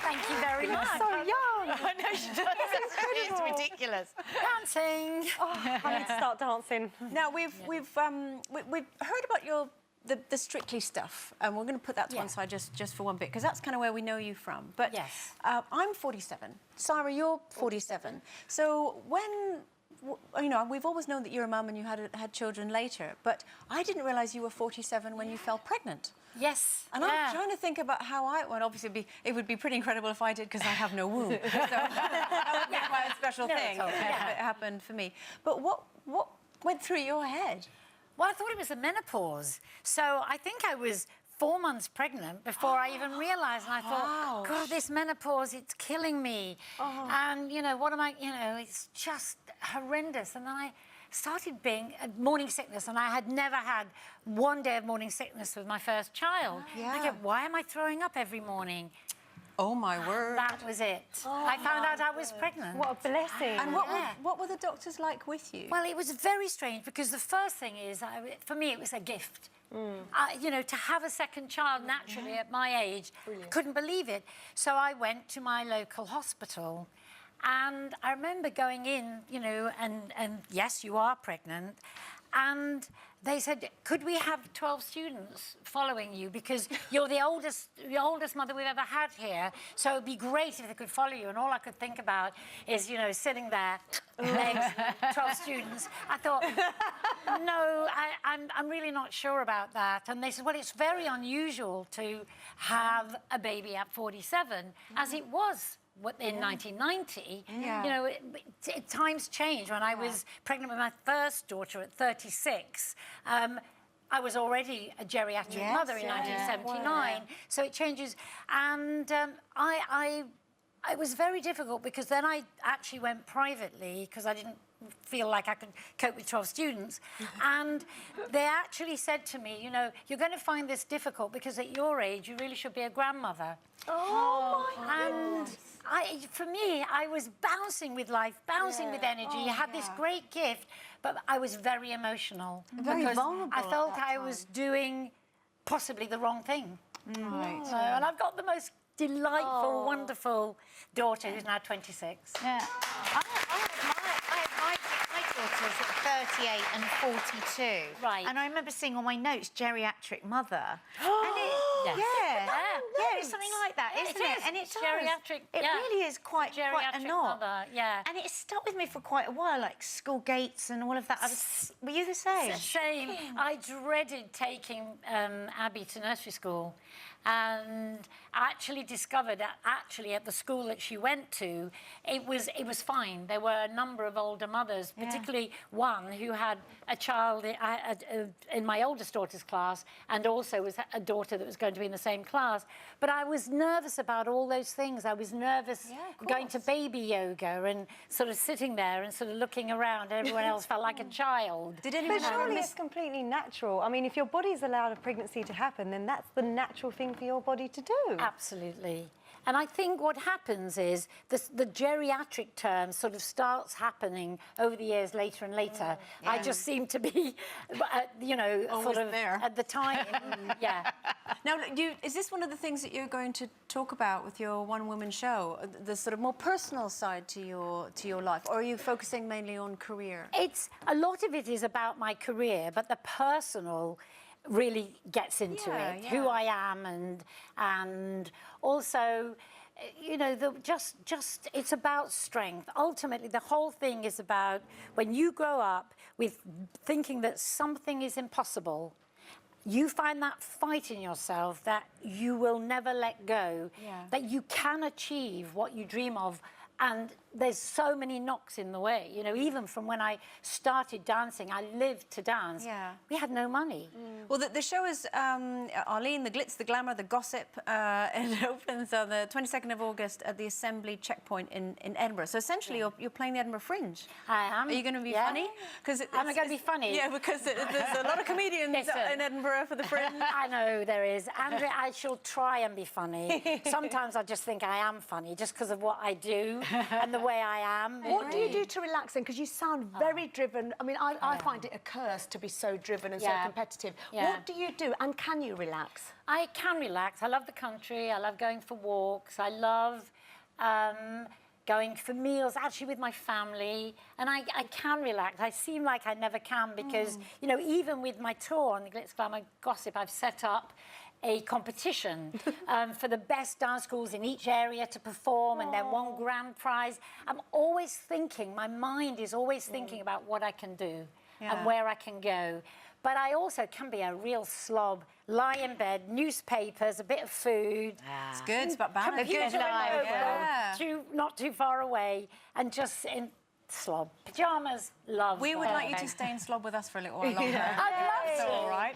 Thank you very much. So young. I know she does. It's ridiculous. Dancing. Oh, I need to start dancing. Now we've heard about the Strictly stuff, and we're going to put that to one side just for one bit, because that's kind of where we know you from. But yes, I'm 47. Sarah, you're 47. So when, you know, we've always known that you're a mum and you had children later, but I didn't realise you were 47 when you fell pregnant. Yes. And I'm trying to think about how obviously it would be pretty incredible if I did, because I have no womb. So that would be quite a special thing if it happened for me. But what went through your head? Well, I thought it was the menopause. So I think I was 4 months pregnant before I even realised. And I thought, God, this menopause, it's killing me. And, you know, what am I, you know, it's just horrendous. And then I started being morning sickness, and I had never had one day of morning sickness with my first child. I go, why am I throwing up every morning? Oh, my word. That was it. I found out I was pregnant. What a blessing. And what were the doctors like with you? Well, it was very strange, because the first thing is, for me, it was a gift. You know, to have a second child naturally at my age, couldn't believe it. So I went to my local hospital, and I remember going in, you know, and yes, you are pregnant. And they said, could we have 12 students following you? Because you're the oldest mother we've ever had here. So it'd be great if they could follow you. And all I could think about is, you know, sitting there, legs, 12 students. I thought, no, I'm really not sure about that. And they said, well, it's very unusual to have a baby at 47, as it was in 1990. You know, times change. When I was pregnant with my first daughter at 36, I was already a geriatric mother in 1979. So it changes. And it was very difficult, because then I actually went privately, because I didn't feel like I could cope with 12 students. And they actually said to me, you know, you're going to find this difficult, because at your age, you really should be a grandmother. Oh, my goodness. And for me, I was bouncing with life, bouncing with energy. I had this great gift, but I was very emotional. Very vulnerable. I felt I was doing possibly the wrong thing. Right. And I've got the most delightful, wonderful daughter who's now 26. Yeah. My daughters at 38 and 42. Right. And I remember seeing on my notes, geriatric mother. And it's something like that, isn't it? And it's geriatric. It really is quite a knot. Mother, And it stuck with me for quite a while, like school gates and all of that. Were you the same? It's a shame. I dreaded taking Abby to nursery school. And I actually discovered that at the school that she went to, it was fine. There were a number of older mothers, particularly one who had a child in my oldest daughter's class, and also was a daughter that was going to be in the same class. But I was nervous about all those things. I was nervous going to baby yoga and sort of sitting there and sort of looking around, and everyone else felt like a child. Did anyone But surely it's completely natural. I mean, if your body's allowed a pregnancy to happen, then that's the natural thing for your body to do. Absolutely. And I think what happens is the geriatric term sort of starts happening over the years later and later. I just seem to be, you know, always sort of there at the time. Now, is this one of the things that you're going to talk about with your one-woman show, the sort of more personal side to your life, or are you focusing mainly on career? It's a lot of it is about my career, but the personal really gets into it, who I am, and also, you know, just it's about strength. Ultimately, the whole thing is about when you grow up with thinking that something is impossible, you find that fight in yourself that you will never let go, that you can achieve what you dream of. And there's so many knocks in the way, you know, even from when I started dancing, I lived to dance. We had no money. Well, the show is Arlene, the Glitz, the Glamour, the Gossip. It opens on the 22nd of August at the Assembly Checkpoint in Edinburgh. So essentially, you're playing the Edinburgh Fringe. I am. Are you going to be funny? Am I going to be funny? Yeah, because there's a lot of comedians in Edinburgh for the Fringe. I know there is. Andrea, I shall try and be funny. Sometimes I just think I am funny just because of what I do and the way I am. What do you do to relax then? Because you sound very driven. I mean, I find it a curse to be so driven and so competitive. Yeah. What do you do, and can you relax? I can relax. I love the country. I love going for walks. I love going for meals, actually with my family. And I can relax. I seem like I never can because, you know, even with my tour on the Glitz, Glamour, Gossip, I've set up a competition for the best dance schools in each area to perform and then one grand prize. I'm always thinking, my mind is always thinking about what I can do and where I can go. But I also can be a real slob, lie in bed, newspapers, a bit of food. It's good, it's about balance. Computer not too far away, and just in slob. Pyjamas, love. We would like you to stay in slob with us for a little while longer. I'd love to. All right.